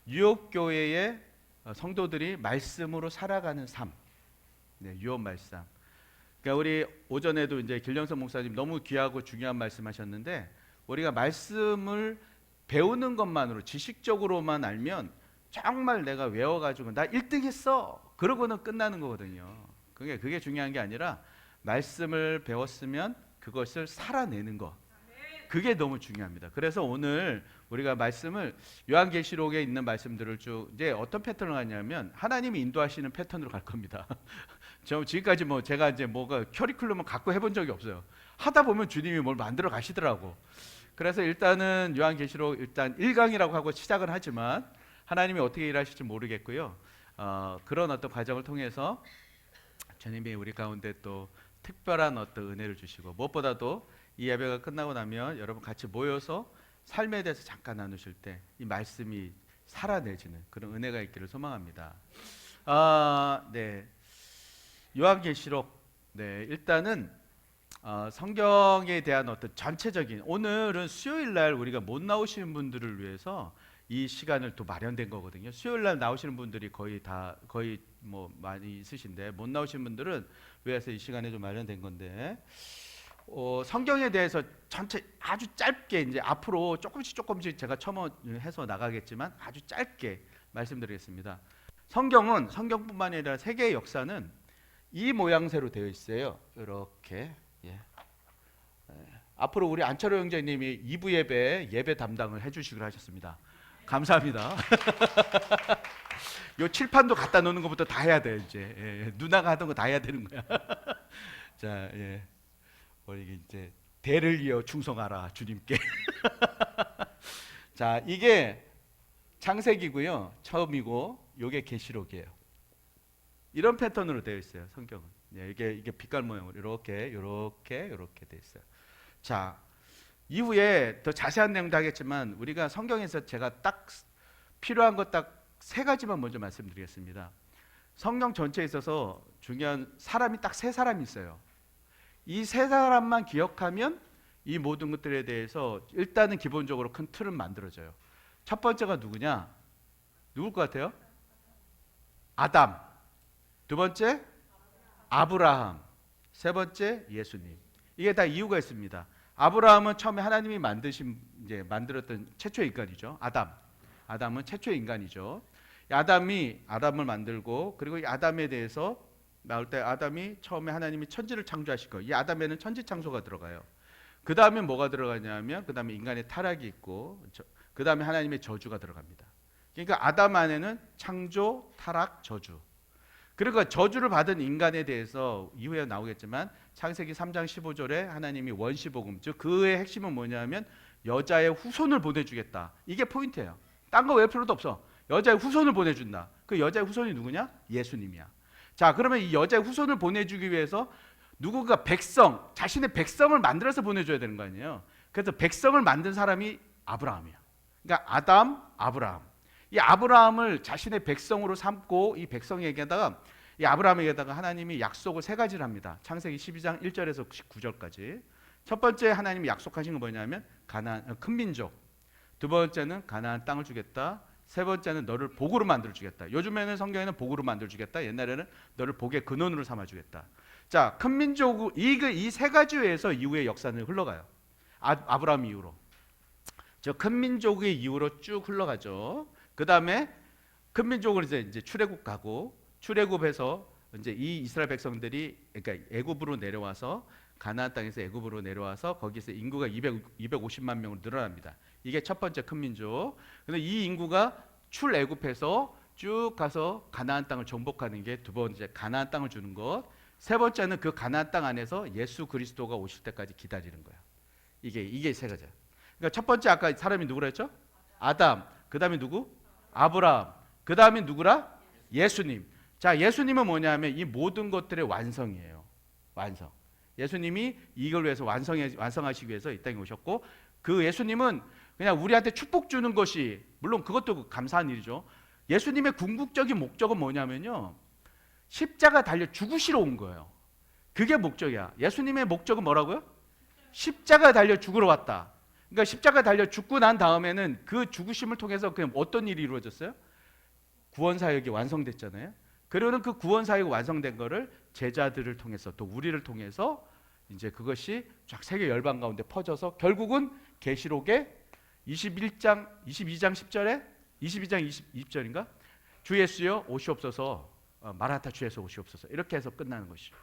유업 교회의 성도들이 말씀으로 살아가는 삶. 네, 유업 말씀. 그러니까 우리 오전에도 이제 길령선 목사님 너무 귀하고 중요한 말씀하셨는데, 우리가 말씀을 배우는 것만으로 지식적으로만 알면 정말 내가 외워가지고 나 1등 했어 그러고는 끝나는 거거든요. 그게 중요한 게 아니라 말씀을 배웠으면 그것을 살아내는 것, 그게 너무 중요합니다. 그래서 오늘 우리가 말씀을 요한계시록에 있는 말씀들을 쭉 이제 어떤 패턴으로 가냐면 하나님이 인도하시는 패턴으로 갈 겁니다. 저 지금까지 뭐 제가 이제 뭐가 커리큘럼을 갖고 해본 적이 없어요. 하다 보면 주님이 뭘 만들어 가시더라고. 그래서 일단은 요한계시록 일단 1강이라고 하고 시작은 하지만 하나님이 어떻게 일하실지 모르겠고요. 그런 어떤 과정을 통해서 주님이 우리 가운데 또 특별한 어떤 은혜를 주시고, 무엇보다도 이 예배가 끝나고 나면 여러분 같이 모여서 삶에 대해서 잠깐 나누실 때 이 말씀이 살아내지는 그런 은혜가 있기를 소망합니다. 네, 요한계시록. 네, 일단은 성경에 대한 어떤 전체적인, 오늘은 수요일 날 우리가 못 나오시는 분들을 위해서 이 시간을 또 마련된 거거든요. 수요일 날 나오시는 분들이 거의 뭐 많이 있으신데, 못 나오시는 분들은 위해서 이 시간에 좀 마련된 건데, 성경에 대해서 전체 아주 짧게 이제 앞으로 조금씩 제가 첨언해서 나가겠지만 아주 짧게 말씀드리겠습니다. 성경뿐만 아니라 세계의 역사는 이 모양새로 되어 있어요. 이렇게. 예. 앞으로 우리 안철호 형제님이 2부 예배 담당을 해주시기로 하셨습니다. 감사합니다. 요 칠판도 갖다 놓는 것부터 다 해야 돼 이제. 예. 누나가 하던 거 다 해야 되는 거야. 자, 예. 우리 이제 대를 이어 충성하라 주님께. 자, 이게 창세기고요, 처음이고, 요게 계시록이에요. 이런 패턴으로 되어 있어요, 성경은. 예, 이게 빛깔 모양으로 이렇게 되어 있어요. 자, 이후에 더 자세한 내용도 하겠지만 우리가 성경에서 제가 딱 필요한 것 딱 세 가지만 먼저 말씀드리겠습니다. 성경 전체에 있어서 중요한 사람이 딱 세 사람이 있어요. 이 세 사람만 기억하면 이 모든 것들에 대해서 일단은 기본적으로 큰 틀은 만들어져요. 첫 번째가 누구냐? 누굴 것 같아요? 아담. 두 번째 아브라함. 세 번째 예수님. 이게 다 이유가 있습니다. 아브라함은 처음에 하나님이 만들었던 최초의 인간이죠. 아담은 최초의 인간이죠. 아담을 만들고, 그리고 이 아담에 대해서 나올 때 아담이 처음에 하나님이 천지를 창조하실 거, 이 아담에는 천지 창조가 들어가요. 그 다음에 뭐가 들어가냐면 그 다음에 인간의 타락이 있고, 그 다음에 하나님의 저주가 들어갑니다. 그러니까 아담 안에는 창조, 타락, 저주. 그러니까 저주를 받은 인간에 대해서 이후에 나오겠지만 창세기 3장 15절에 하나님이 원시복음, 즉 그의 핵심은 뭐냐면 여자의 후손을 보내주겠다. 이게 포인트예요. 딴 거 외울 필요도 없어. 여자의 후손을 보내준다. 그 여자의 후손이 누구냐? 예수님이야. 자, 그러면 이 여자의 후손을 보내주기 위해서 누군가 자신의 백성을 만들어서 보내줘야 되는 거 아니에요. 그래서 백성을 만든 사람이 아브라함이야. 그러니까 아브라함. 이 아브라함을 자신의 백성으로 삼고, 이 백성에게다가, 이 아브라함에게다가 하나님이 약속을 세 가지를 합니다. 창세기 12장 1절에서 9절까지. 첫 번째 하나님이 약속하신 건 뭐냐면 큰 민족. 두 번째는 가나안 땅을 주겠다. 세 번째는 너를 복으로 만들어 주겠다. 요즘에는 성경에는 복으로 만들어 주겠다. 옛날에는 너를 복의 근원으로 삼아 주겠다. 자, 큰 민족, 이 세 가지에서 이후의 역사는 흘러가요. 아브라함 이후로. 저 큰 민족의 이후로 쭉 흘러가죠. 그 다음에 큰 민족으로 이제 출애굽 가고, 출애굽해서 이제 이 이스라엘 백성들이 그러니까 애굽으로 내려와서, 가나안 땅에서 애굽으로 내려와서 거기서 인구가 250만 명으로 늘어납니다. 이게 첫 번째 큰 민족. 근데 이 인구가 출애굽해서 쭉 가서 가나안 땅을 정복하는 게 두 번째, 가나안 땅을 주는 것. 세 번째는 그 가나안 땅 안에서 예수 그리스도가 오실 때까지 기다리는 거야. 이게 세 가지야. 그러니까 첫 번째 아까 사람이 누구라 했죠? 아담. 그 다음에 누구? 아브라함. 그 다음에 누구라? 예수님. 자, 예수님은 뭐냐면 이 모든 것들의 완성이에요. 완성. 예수님이 이걸 위해서 완성하시기 위해서 이 땅에 오셨고, 그 예수님은 그냥 우리한테 축복 주는 것이, 물론 그것도 감사한 일이죠. 예수님의 궁극적인 목적은 뭐냐면요, 십자가 달려 죽으시러 온 거예요. 그게 목적이야. 예수님의 목적은 뭐라고요? 십자가 달려 죽으러 왔다. 그러니까 십자가 달려 죽고 난 다음에는 그 죽으심을 통해서 그냥 어떤 일이 이루어졌어요? 구원 사역이 완성됐잖아요. 그러는 그 구원 사역이 완성된 거를 제자들을 통해서 또 우리를 통해서 이제 그것이 쫙 세계 열방 가운데 퍼져서 결국은 계시록의 22장 10절에 22장 20절인가? 주 예수여 오시옵소서, 마라나타 주 예수 오시옵소서, 이렇게 해서 끝나는 것이죠.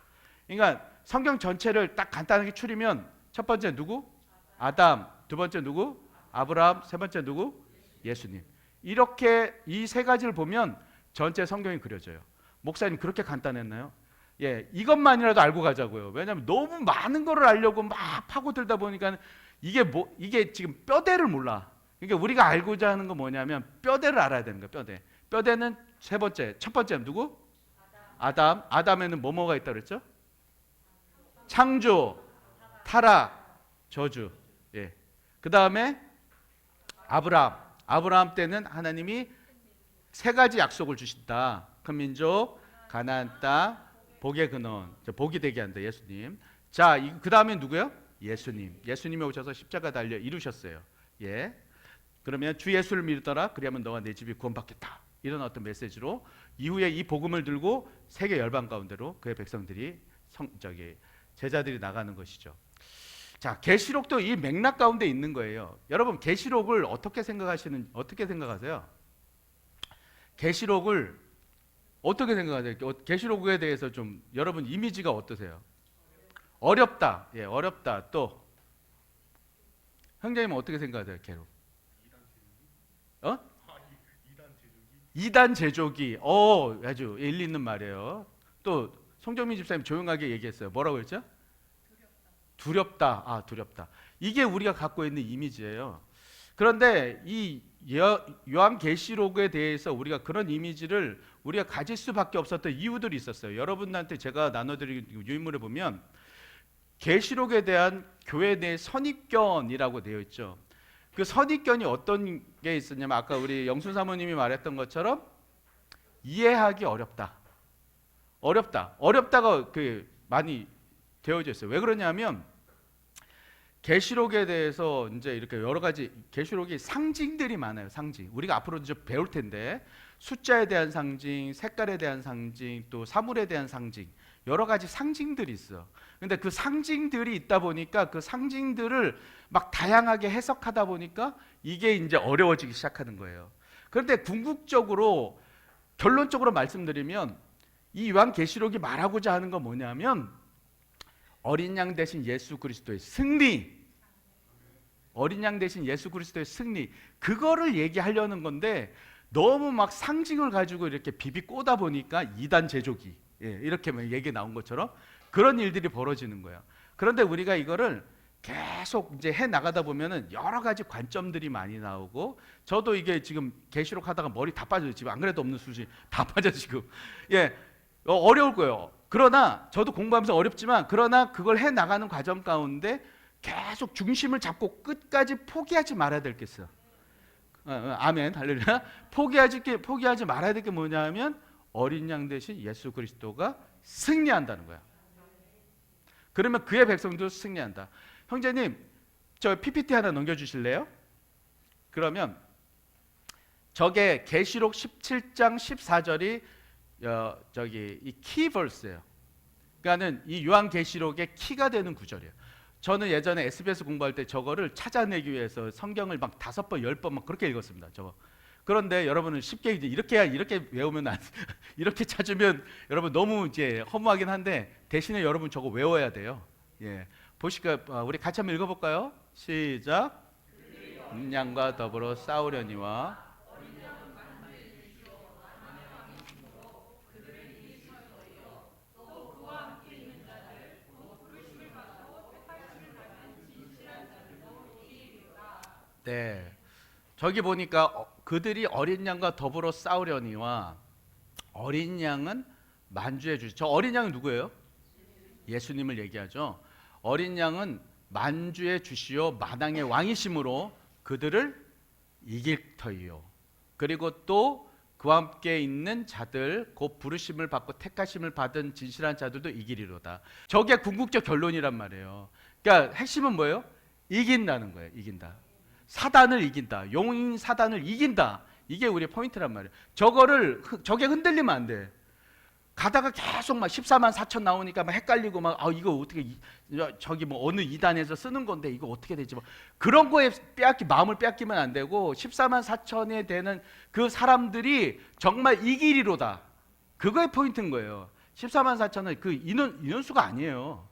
그러니까 성경 전체를 딱 간단하게 추리면 첫 번째 누구? 아담. 두 번째 누구? 아브라함. 세 번째 누구? 예수님. 이렇게 이 세 가지를 보면 전체 성경이 그려져요. 목사님 그렇게 간단했나요? 예, 이것만이라도 알고 가자고요. 왜냐하면 너무 많은 거를 알려고 막 파고들다 보니까 이게 지금 뼈대를 몰라. 그러니까 우리가 알고자 하는 건 뭐냐면 뼈대를 알아야 되는 거야. 뼈대. 뼈대는 첫 번째 누구? 아담. 아담에는 뭐가 있다 그랬죠? 창조, 타락, 저주. 예. 그 다음에 아브라함. 아브라함 때는 하나님이 세 가지 약속을 주신다. 큰 민족, 가나안 땅, 복의 근원. 복이 되게 한다. 예수님. 자, 그 다음에 누구요? 예수님. 예수님이 오셔서 십자가 달려 이루셨어요. 예. 그러면 주 예수를 믿더라. 그리하면 너와 내 집이 구원받겠다. 이런 어떤 메시지로 이후에 이 복음을 들고 세계 열방 가운데로 그의 백성들이 제자들이 나가는 것이죠. 자, 계시록도 이 맥락 가운데 있는 거예요. 여러분 계시록을 어떻게 생각하세요? 계시록을 어떻게 생각하세요? 계시록에 대해서 좀 여러분 이미지가 어떠세요? 어렵다. 예, 어렵다. 또 형제님은 어떻게 생각하세요? 계시록? 이단 제조기. 아주 일리 있는 말이에요. 또 송정민 집사님 조용하게 얘기했어요. 뭐라고 했죠? 두렵다. 두렵다. 이게 우리가 갖고 있는 이미지예요. 그런데 이 요한계시록에 대해서 우리가 그런 이미지를 우리가 가질 수밖에 없었던 이유들이 있었어요. 여러분한테 제가 나눠드린 유인물에 보면 계시록에 대한 교회 내 선입견이라고 되어 있죠. 그 선입견이 어떤 게 있었냐면 아까 우리 영순 사모님이 말했던 것처럼 이해하기 어렵다. 어렵다가 많이 되어져 있어요. 왜 그러냐면 계시록에 대해서 이제 이렇게 여러 가지 계시록이 상징들이 많아요. 상징. 우리가 앞으로 이제 배울 텐데 숫자에 대한 상징, 색깔에 대한 상징, 또 사물에 대한 상징, 여러 가지 상징들이 있어. 근데 그 상징들이 있다 보니까 그 상징들을 막 다양하게 해석하다 보니까 이게 이제 어려워지기 시작하는 거예요. 그런데 궁극적으로 결론적으로 말씀드리면 이 요한계시록이 말하고자 하는 건 뭐냐면 어린 양 대신 예수 그리스도의 승리, 어린 양 대신 예수 그리스도의 승리, 그거를 얘기하려는 건데 너무 막 상징을 가지고 이렇게 비비 꼬다 보니까 이단 제조기, 이렇게 얘기 나온 것처럼 그런 일들이 벌어지는 거예요. 그런데 우리가 이거를 계속 이제 해 나가다 보면은 여러 가지 관점들이 많이 나오고, 저도 이게 지금 계시록 하다가 머리 다 빠져요. 지금 안 그래도 없는 수지 다 빠져 지금. 어려울 거예요. 그러나 저도 공부하면서 어렵지만 그러나 그걸 해 나가는 과정 가운데 계속 중심을 잡고 끝까지 포기하지 말아야 될 게 있어. 아멘, 할렐루야. 포기하지 말아야 될 게 뭐냐면 어린 양 대신 예수 그리스도가 승리한다는 거야. 그러면 그의 백성도 승리한다. 형제님, 저 PPT 하나 넘겨주실래요? 그러면 저게 계시록 17장 14절이 이 키버스예요. 그러니까는 이 요한계시록의 키가 되는 구절이에요. 저는 예전에 SBS 공부할 때 저거를 찾아내기 위해서 성경을 막 5번, 10번 막 그렇게 읽었습니다. 저거. 그런데 여러분은 쉽게 이제 이렇게 외우면 이렇게 찾으면 여러분 너무 이제 허무하긴 한데 대신에 여러분 저거 외워야 돼요. 예. 보실까? 우리 같이 한번 읽어볼까요? 시작. 양과 더불어 싸우려니와 네. 저기 보니까 그들이 어린 양과 더불어 싸우려니와 어린 양은 만주해 주시. 저 어린 양은 누구예요? 예수님을 얘기하죠. 어린 양은 만주해 주시오 만왕의 왕이심으로 그들을 이길 터이요. 그리고 또 그와 함께 있는 자들 곧 부르심을 받고 택하심을 받은 진실한 자들도 이기리로다. 저게 궁극적 결론이란 말이에요. 그러니까 핵심은 뭐예요? 이긴다는 거예요. 이긴다. 사단을 이긴다. 용인 사단을 이긴다. 이게 우리의 포인트란 말이에요. 저게 흔들리면 안 돼. 가다가 계속 막 14만 4천 나오니까 막 헷갈리고 막 이거 어떻게 저기 뭐 어느 이단에서 쓰는 건데 이거 어떻게 되지 뭐 그런 거에 마음을 빼앗기면 안 되고 14만 4천에 되는 그 사람들이 정말 이기리로다. 그거의 포인트인 거예요. 14만 4천은 그 인원수가 아니에요.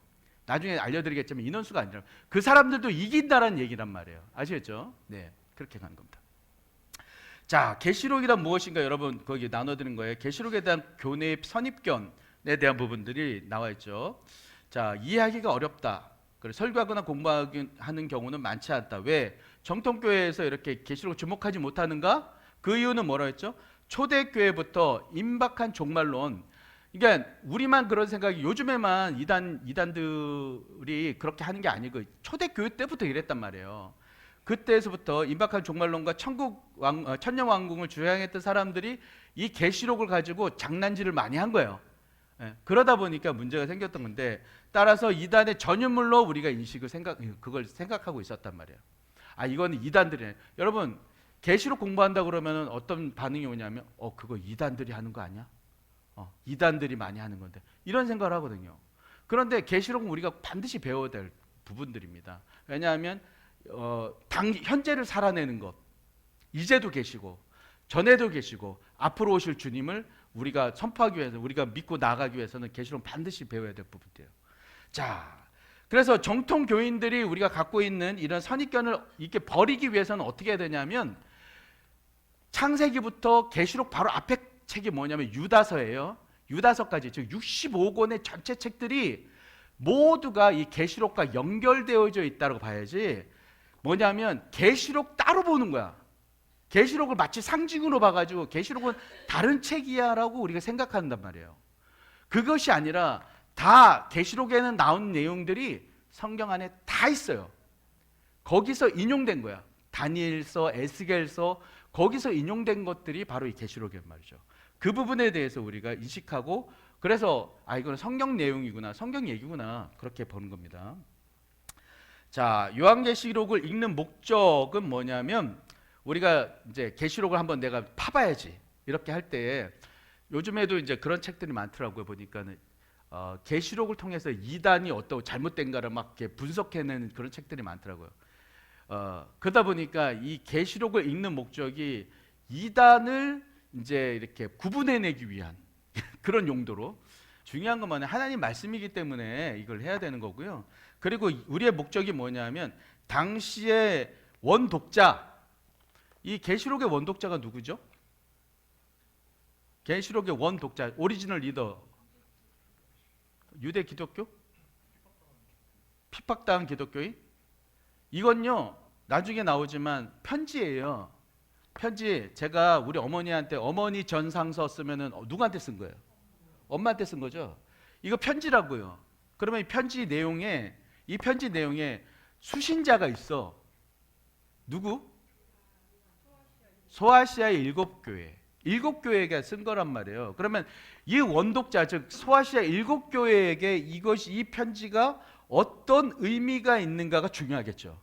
나중에 알려드리겠지만 인원수가 아니라 그 사람들도 이긴다라는 얘기란 말이에요. 아시겠죠? 네, 그렇게 가는 겁니다. 자, 계시록이란 무엇인가 여러분 거기 나눠드린 거예요. 계시록에 대한 교내의 선입견에 대한 부분들이 나와 있죠. 자, 이해하기가 어렵다. 그래 설교하거나 공부하는 경우는 많지 않다. 왜? 정통교회에서 이렇게 계시록 주목하지 못하는가? 그 이유는 뭐라 했죠? 초대교회부터 임박한 종말론. 그러니까 우리만 그런 생각이 요즘에만 이단들이 그렇게 하는 게 아니고 초대교회 때부터 이랬단 말이에요. 그때에서부터 임박한 종말론과 천년왕궁을 주장했던 사람들이 이 계시록을 가지고 장난질을 많이 한 거예요. 그러다 보니까 문제가 생겼던 건데 따라서 이단의 전유물로 우리가 그걸 생각하고 있었단 말이에요. 이거는 이단들이네. 여러분 계시록 공부한다 그러면 어떤 반응이 오냐면 그거 이단들이 하는 거 아니야? 이단들이 많이 하는 건데 이런 생각을 하거든요. 그런데 계시록은 우리가 반드시 배워야 될 부분들입니다. 왜냐하면 현재를 살아내는 것, 이제도 계시고 전에도 계시고 앞으로 오실 주님을 우리가 선포하기 위해서 우리가 믿고 나가기 위해서는 계시록은 반드시 배워야 될 부분이에요. 자, 그래서 정통 교인들이 우리가 갖고 있는 이런 선입견을 이렇게 버리기 위해서는 어떻게 해야 되냐면 창세기부터 계시록 바로 앞에 책이 뭐냐면 유다서예요. 유다서까지 즉 65권의 전체 책들이 모두가 이 계시록과 연결되어져 있다고 봐야지. 뭐냐면 계시록 따로 보는 거야. 계시록을 마치 상징으로 봐가지고 계시록은 다른 책이야라고 우리가 생각한단 말이에요. 그것이 아니라 다 계시록에는 나온 내용들이 성경 안에 다 있어요. 거기서 인용된 거야. 다니엘서, 에스겔서 거기서 인용된 것들이 바로 이 계시록이란 말이죠. 그 부분에 대해서 우리가 인식하고 그래서 이건 성경 내용이구나, 성경 얘기구나 그렇게 보는 겁니다. 자, 요한계시록을 읽는 목적은 뭐냐면 우리가 이제 계시록을 한번 내가 파봐야지 이렇게 할 때 요즘에도 이제 그런 책들이 많더라고요. 보니까는 계시록을 통해서 이단이 어떤 잘못된가를 막 이렇게 분석해내는 그런 책들이 많더라고요. 그러다 보니까 이 계시록을 읽는 목적이 이단을 이제 이렇게 구분해내기 위한 그런 용도로 중요한 건 뭐냐 하나님 말씀이기 때문에 이걸 해야 되는 거고요. 그리고 우리의 목적이 뭐냐면 당시의 원독자 이 계시록의 원독자가 누구죠? 계시록의 원독자 오리지널 리더 유대 기독교? 핍박당한 기독교인? 이건요 나중에 나오지만 편지예요. 편지 제가 우리 어머니한테 어머니 전상서 쓰면은 누구한테 쓴 거예요? 엄마한테 쓴 거죠. 이거 편지라고요. 그러면 이 편지 내용에 수신자가 있어. 누구? 소아시아의 7교회. 7교회가 쓴 거란 말이에요. 그러면 이 원독자 즉 소아시아 7교회에게 이 편지가 어떤 의미가 있는가가 중요하겠죠.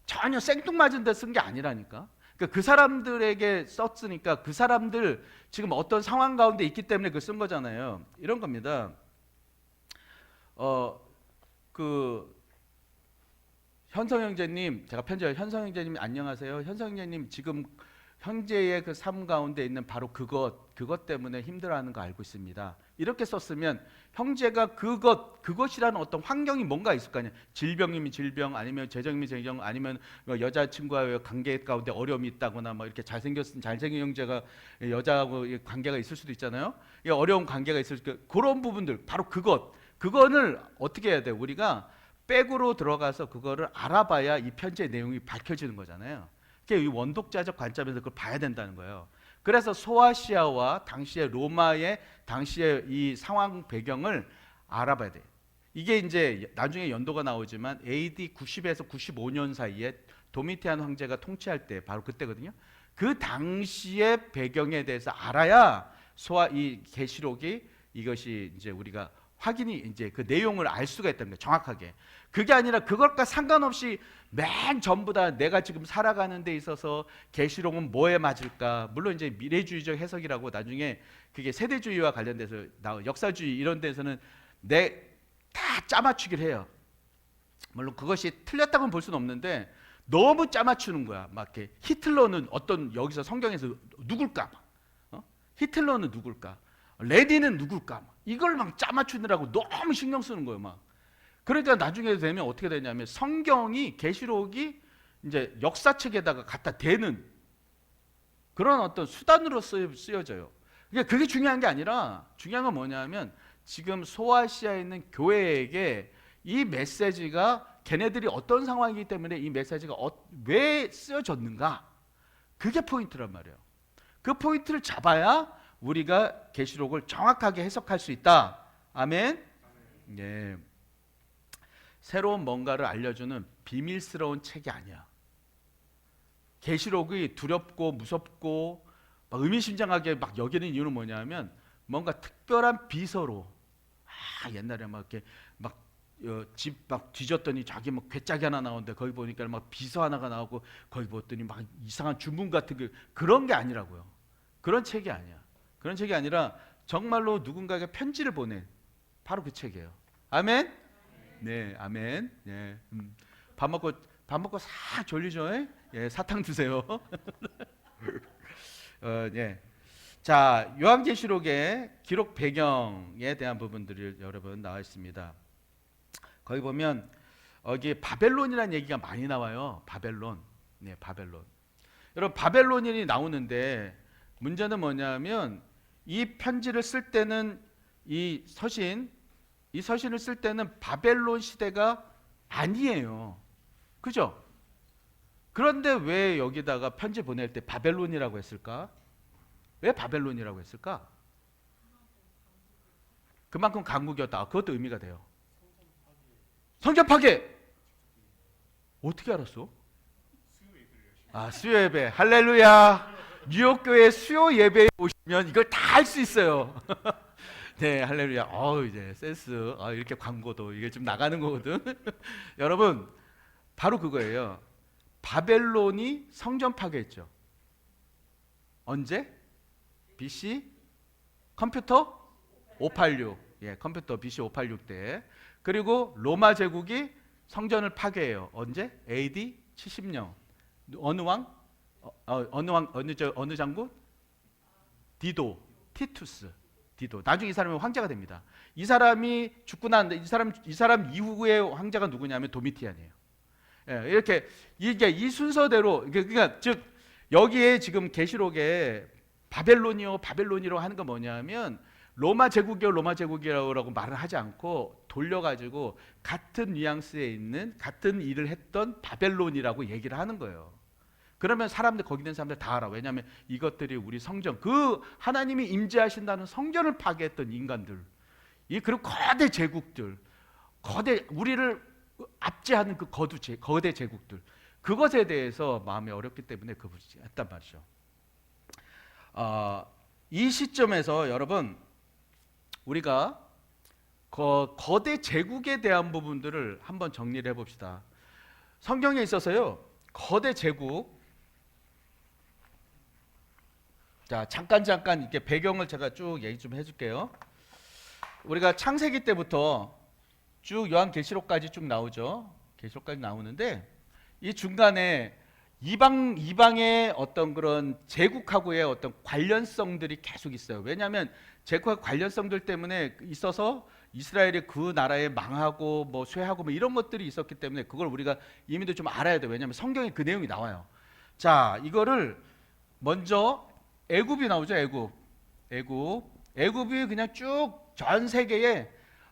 전혀 생뚱맞은 데 쓴 게 아니라니까. 그러니까 그 사람들에게 썼으니까 그 사람들 지금 어떤 상황 가운데 있기 때문에 그 쓴 거잖아요. 이런 겁니다. 현성 형제님, 제가 편지할 현성 형제님 안녕하세요. 현성 형제님 지금 현재의 그 삶 가운데 있는 바로 그것 때문에 힘들어하는 거 알고 있습니다. 이렇게 썼으면 형제가 그것이라는 어떤 환경이 뭔가 있을 거 아니에요. 질병이면 질병, 아니면 재정이면 재정, 아니면 여자친구와의 관계 가운데 어려움이 있다거나 뭐 이렇게 잘생긴 형제가 여자하고 관계가 있을 수도 있잖아요. 어려운 관계가 있을 수 그런 부분들 바로 그거를 어떻게 해야 돼? 우리가 백으로 들어가서 그거를 알아봐야 이 편지의 내용이 밝혀지는 거잖아요. 이 원독자적 관점에서 그걸 봐야 된다는 거예요. 그래서 소아시아와 당시의 로마의 당시의 이 상황 배경을 알아봐야 돼요. 이게 이제 나중에 연도가 나오지만 AD 90에서 95년 사이에 도미티안 황제가 통치할 때 바로 그때거든요. 그 당시의 배경에 대해서 알아야 이 계시록이 이것이 이제 우리가 확인이 이제 그 내용을 알 수가 있다는 거예요. 정확하게. 그게 아니라 그것과 상관없이 맨 전부 다 내가 지금 살아가는 데 있어서 계시록은 뭐에 맞을까? 물론 이제 미래주의적 해석이라고 나중에 그게 세대주의와 관련돼서 역사주의 이런 데서는 다 짜맞추기를 해요. 물론 그것이 틀렸다고는 볼 수는 없는데 너무 짜맞추는 거야. 막 이렇게 히틀러는 어떤 여기서 성경에서 누굴까? 히틀러는 누굴까? 레닌은 누굴까? 이걸 막 짜맞추느라고 너무 신경 쓰는 거예요. 막. 그러니까 나중에 되면 어떻게 되냐면 성경이 계시록이 이제 역사책에다가 갖다 대는 그런 어떤 수단으로 쓰여져요. 그러니까 그게 중요한 게 아니라 중요한 건 뭐냐면 지금 소아시아에 있는 교회에게 이 메시지가 걔네들이 어떤 상황이기 때문에 이 메시지가 왜 쓰여졌는가? 그게 포인트란 말이에요. 그 포인트를 잡아야 우리가 계시록을 정확하게 해석할 수 있다. 아멘. 네. 새로운 뭔가를 알려주는 비밀스러운 책이 아니야. 계시록이 두렵고 무섭고 막 의미심장하게 막 여기는 이유는 뭐냐면 뭔가 특별한 비서로 옛날에 막 이렇게 막 집 막 뒤졌더니 자기 막 괴짝이 하나 나오는데 거기 보니까 막 비서 하나가 나오고 거기 보더니 막 이상한 주문 같은 그런 게 아니라고요. 그런 책이 아니야. 그런 책이 아니라 정말로 누군가에게 편지를 보낸 바로 그 책이에요. 아멘. 네, 아멘. 네, 밥 먹고 싹 졸리죠? 예, 사탕 드세요. 예. 자, 요한계시록의 기록 배경에 대한 부분들이 여러분 나와 있습니다. 거기 보면 여기 바벨론이라는 얘기가 많이 나와요. 바벨론. 네, 바벨론. 여러분 바벨론이 나오는데 문제는 뭐냐면 이 편지를 쓸 때는 이 서신을 쓸 때는 바벨론 시대가 아니에요. 그죠? 그런데 왜 여기다가 편지 보낼 때 바벨론이라고 했을까? 왜 바벨론이라고 했을까? 그만큼 강국이었다. 그것도 의미가 돼요. 성전 파괴! 어떻게 알았어? 수요 예배. 할렐루야. 뉴욕 교회 수요 예배에 오시면 이걸 다 할 수 있어요. 네, 할렐루야. 이제 센스. 이렇게 광고도 이게 좀 나가는 거거든. 여러분, 바로 그거예요. 바벨론이 성전 파괴했죠. 언제? BC 컴퓨터 586. 예, 컴퓨터 BC 586 때. 그리고 로마 제국이 성전을 파괴해요. 언제? AD 70년. 어느 왕? 어느 장군? 디도, 티투스. 디도. 나중에 이 사람이 황제가 됩니다. 이 사람이 죽고 난 이 사람 이후의 황제가 누구냐면 도미티안이에요. 예, 이렇게 이게 이 순서대로 그러니까 즉 여기에 지금 계시록에 바벨론이로 하는 건 뭐냐면 로마 제국이라고 말을 하지 않고 돌려가지고 같은 뉘앙스에 있는 같은 일을 했던 바벨론이라고 얘기를 하는 거예요. 그러면 거기 있는 사람들 다 알아. 왜냐하면 이것들이 우리 성전, 그 하나님이 임재하신다는 성전을 파괴했던 인간들, 그리고 거대 제국들, 우리를 압제하는 그 거대 제국들, 그것에 대해서 마음이 어렵기 때문에 그것을 했단 말이죠. 이 시점에서 여러분 우리가 거대 제국에 대한 부분들을 한번 정리를 해봅시다. 성경에 있어서요 거대 제국, 자 잠깐 이렇게 배경을 제가 쭉 얘기 좀 해줄게요. 우리가 창세기 때부터 쭉 요한계시록까지 쭉 나오죠. 계시록까지 나오는데 이 중간에 이방의 어떤 그런 제국하고의 어떤 관련성들이 계속 있어요. 왜냐하면 제국과 관련성들 때문에 있어서 이스라엘이 그 나라에 망하고 뭐 쇠하고 뭐 이런 것들이 있었기 때문에 그걸 우리가 이미도 좀 알아야 돼요. 왜냐하면 성경에 그 내용이 나와요. 자, 이거를 먼저 애굽이 나오죠. 애굽이 그냥 쭉 전 세계에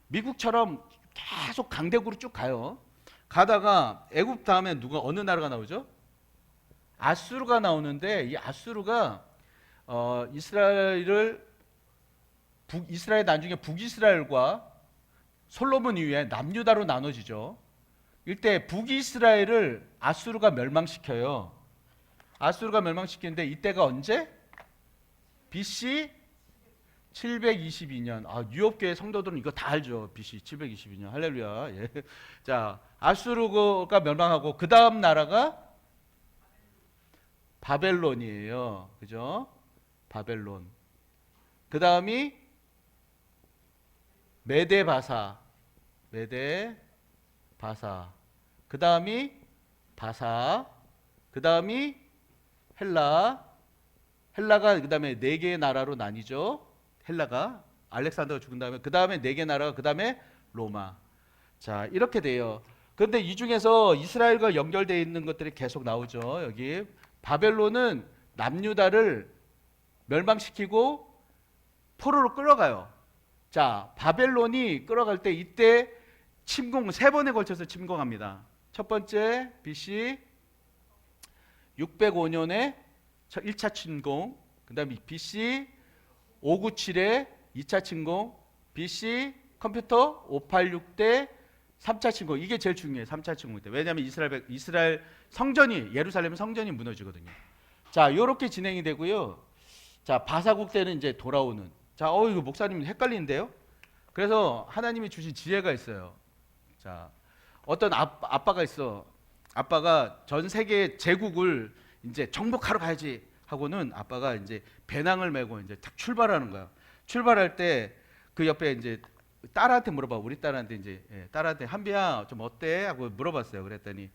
미국처럼 계속 강대국으로 쭉 가요. 가다가 애굽 다음에 어느 나라가 나오죠? 아수르가 나오는데 이 아수르가 이스라엘 나중에 북이스라엘과 솔로몬 이후에 남유다로 나눠지죠. 이때 북이스라엘을 아수르가 멸망시켜요. 아수르가 멸망시키는데 이때가 언제? BC 722년. 뉴욕교회 성도들은 이거 다 알죠. BC 722년. 할렐루야. 예. 자, 아수르가 멸망하고 그 다음 나라가 바벨론이에요. 그죠? 바벨론. 그 다음이 메데바사. 메데바사. 그 다음이 바사. 그 다음이 헬라. 헬라가 그 다음에 네 개의 나라로 나뉘죠. 헬라가 알렉산더가 죽은 다음에 그 다음에 네 개 나라가 그 다음에 로마. 자, 이렇게 돼요. 그런데 이 중에서 이스라엘과 연결되어 있는 것들이 계속 나오죠. 여기 바벨론은 남유다를 멸망시키고 포로로 끌어가요. 자, 바벨론이 끌어갈 때 이때 침공 세 번에 걸쳐서 침공합니다. 첫 번째 BC 605년에 1차 침공, 그 다음에 BC 597에 2차 침공, BC 컴퓨터 586 때 3차 침공. 이게 제일 중요해요. 3차 침공 때. 왜냐하면 이스라엘 성전이, 예루살렘 성전이 무너지거든요. 자, 요렇게 진행이 되고요. 자, 바사국 때는 이제 돌아오는. 자, 이거 목사님 헷갈리는데요. 그래서 하나님이 주신 지혜가 있어요. 자, 어떤 아빠가 있어. 아빠가 전 세계 제국을 이제 정복하러 가야지 하고는 아빠가 이제 배낭을 메고 이제 탁 출발하는 거야. 출발할 때 그 옆에 이제 딸한테 물어봐. 우리 딸한테 이제 딸한테 한비야 좀 어때? 하고 물어봤어요. 그랬더니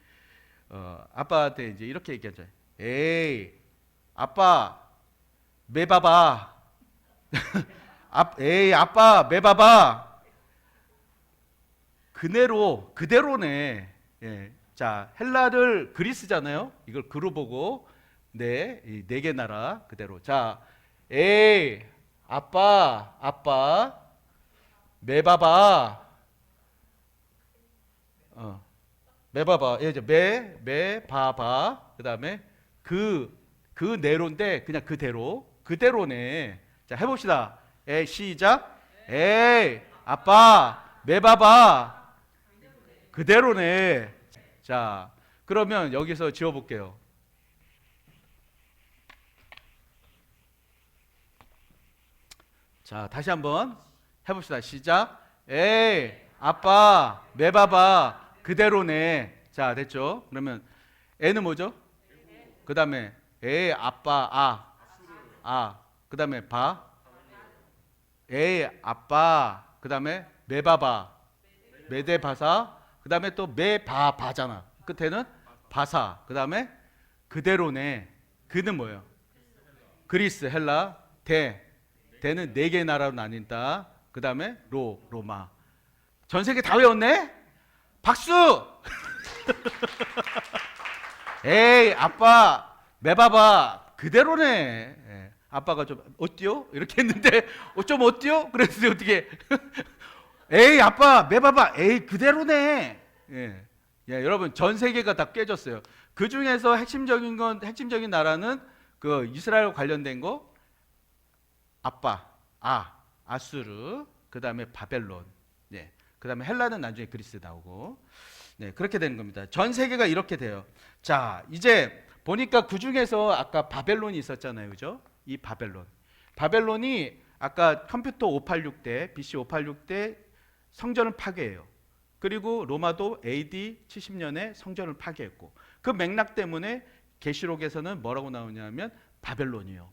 아빠한테 이제 이렇게 얘기하죠. 에이, 아빠 매봐봐. 에이, 아빠 매봐봐. 그대로네. 예. 자, 헬라를 그리스잖아요. 이걸 그로 보고 네 개 나라 그대로. 자, 에이, 아빠 매봐봐. 매봐봐. 예, 매봐봐. 그다음에 그대로인데 그냥 그대로네. 자, 해봅시다. 에이, 시작. 에이, 아빠 매봐봐. 그대로네. 자, 그러면 여기서 지워볼게요. 자, 다시 한번 해봅시다. 시작. 에이, 아빠 매봐봐. 그대로네. 자, 됐죠? 그러면 애는 뭐죠? 그 다음에 에이, 아빠 그 다음에 봐. 에이, 아빠. 그 다음에 매봐봐. 메데바사. 그 다음에 또 매바바잖아. 끝에는 바사. 그 다음에 그대로네. 그는 뭐예요? 그리스, 헬라. 대는 네 개의 나라로 나뉜다. 그 다음에 로마. 전 세계 다 외웠네? 박수! 에이, 아빠 매봐봐. 그대로네. 예. 아빠가 좀 어때요? 이렇게 했는데 좀 어때요? 그랬더니 어떻게 에이, 아빠 매봐봐. 에이, 그대로네. 예. 예, 여러분 전 세계가 다 깨졌어요. 그 중에서 핵심적인 나라는 그 이스라엘 관련된 거 아수르, 그 다음에 바벨론, 네, 그 다음에 헬라는 나중에 그리스 나오고, 네, 그렇게 되는 겁니다. 전 세계가 이렇게 돼요. 자, 이제 보니까 그 중에서 아까 바벨론이 있었잖아요, 그죠? 이 바벨론이 아까 컴퓨터 586 때, BC 586 때 성전을 파괴해요. 그리고 로마도 AD 70년에 성전을 파괴했고, 그 맥락 때문에 계시록에서는 뭐라고 나오냐면 바벨론이요,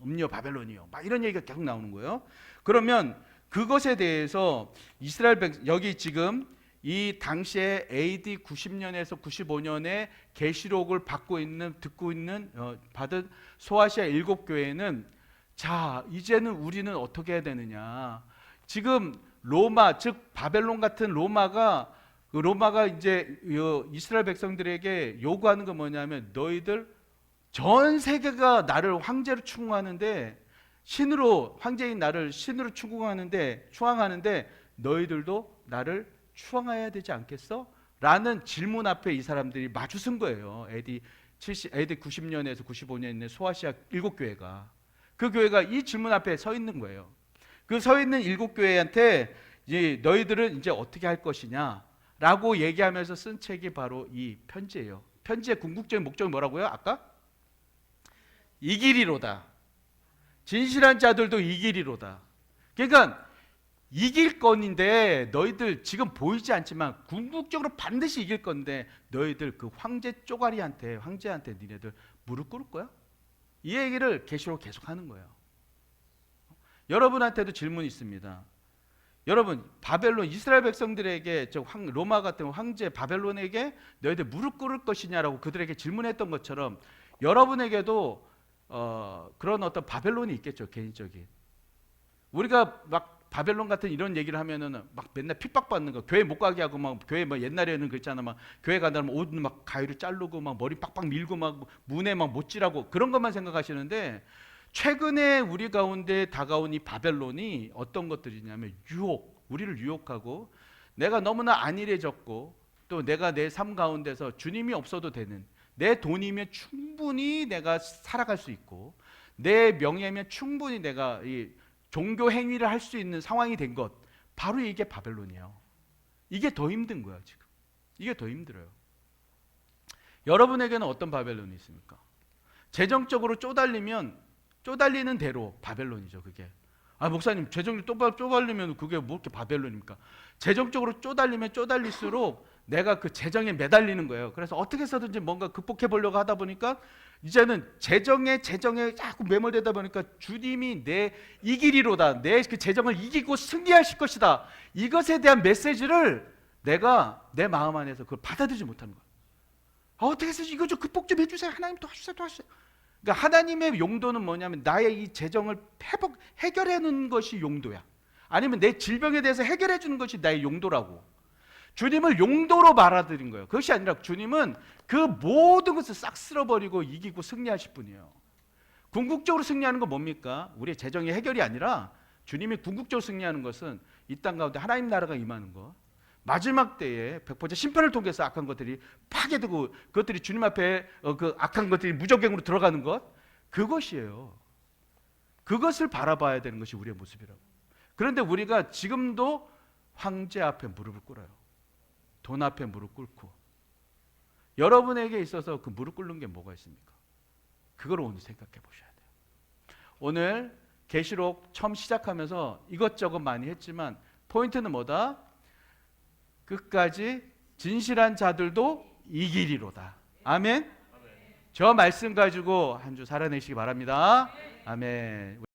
음료 바벨론이요, 막 이런 얘기가 계속 나오는 거예요. 그러면 그것에 대해서 여기 지금 이 당시에 AD 90년에서 95년에 계시록을 듣고 있는 받은 소아시아 7교회는 자, 이제는 우리는 어떻게 해야 되느냐. 지금 로마, 즉 바벨론 같은 로마가 이제 이스라엘 백성들에게 요구하는 건 뭐냐면 너희들 전 세계가 나를 황제로 추앙하는데 황제인 나를 신으로 추앙하는데 너희들도 나를 추앙해야 되지 않겠어? 라는 질문 앞에 이 사람들이 마주선 거예요. AD 90년에서 95년에 소아시아 7교회가. 그 교회가 이 질문 앞에 서 있는 거예요. 그 서 있는 7교회한테 너희들은 이제 어떻게 할 것이냐 라고 얘기하면서 쓴 책이 바로 이 편지예요. 편지의 궁극적인 목적이 뭐라고요? 아까? 이 길이로다. 진실한 자들도 이 길이로다. 그러니까 이길 건인데 너희들 지금 보이지 않지만 궁극적으로 반드시 이길 건데 너희들 그 황제한테 니네들 무릎 꿇을 거야? 이 얘기를 계시록 계속 하는 거예요. 여러분한테도 질문이 있습니다. 여러분, 바벨론 이스라엘 백성들에게 로마 같은 황제 바벨론에게 너희들 무릎 꿇을 것이냐라고 그들에게 질문했던 것처럼 여러분에게도 그런 어떤 바벨론이 있겠죠, 개인적인. 우리가 막 바벨론 같은 이런 얘기를 하면은 막 맨날 핍박받는 거, 교회 못 가게 하고 막 교회 막 옛날에는 그랬잖아, 막 교회 가다면 옷 막 가위로 자르고 막 머리 빡빡 밀고 막 문에 막 못질하고 그런 것만 생각하시는데 최근에 우리 가운데 다가온 이 바벨론이 어떤 것들이냐면 우리를 유혹하고 내가 너무나 안일해졌고 또 내가 내 삶 가운데서 주님이 없어도 되는 내 돈이면 충분히 내가 살아갈 수 있고 내 명예면 충분히 내가 이 종교 행위를 할 수 있는 상황이 된 것, 바로 이게 바벨론이에요. 이게 더 힘든 거야 지금. 이게 더 힘들어요. 여러분에게는 어떤 바벨론이 있습니까? 재정적으로 쪼달리는 대로 바벨론이죠 그게. 아 목사님 재정적으로 쪼달리면 그게 뭐 이렇게 바벨론입니까? 재정적으로 쪼달리면 쪼달릴수록 내가 그 재정에 매달리는 거예요. 그래서 어떻게 해서든지 뭔가 극복해 보려고 하다 보니까 이제는 재정에 자꾸 매몰되다 보니까 주님이 내 이기리로다, 내 그 재정을 이기고 승리하실 것이다, 이것에 대한 메시지를 내가 내 마음 안에서 그걸 받아들이지 못하는 거예요. 어떻게 해서 이거 좀 극복 좀 해주세요. 하나님 도와주세요. 그러니까 하나님의 용도는 뭐냐면 나의 이 재정을 해결해 놓는 것이 용도야. 아니면 내 질병에 대해서 해결해 주는 것이 나의 용도라고. 주님을 용도로 받아들인 거예요. 그것이 아니라 주님은 그 모든 것을 싹 쓸어버리고 이기고 승리하실 분이에요. 궁극적으로 승리하는 건 뭡니까? 우리의 재정의 해결이 아니라 주님이 궁극적으로 승리하는 것은 이 땅 가운데 하나님 나라가 임하는 것, 마지막 때에 백보자 심판을 통해서 악한 것들이 파괴되고 그것들이 주님 앞에 그 악한 것들이 무적행으로 들어가는 것, 그것이에요. 그것을 바라봐야 되는 것이 우리의 모습이라고. 그런데 우리가 지금도 황제 앞에 무릎을 꿇어요. 돈 앞에 무릎 꿇고. 여러분에게 있어서 그 무릎 꿇는 게 뭐가 있습니까? 그걸 오늘 생각해 보셔야 돼요. 오늘 계시록 처음 시작하면서 이것저것 많이 했지만 포인트는 뭐다? 끝까지 진실한 자들도 이기리로다. 아멘. 저 말씀 가지고 한 주 살아내시기 바랍니다. 아멘.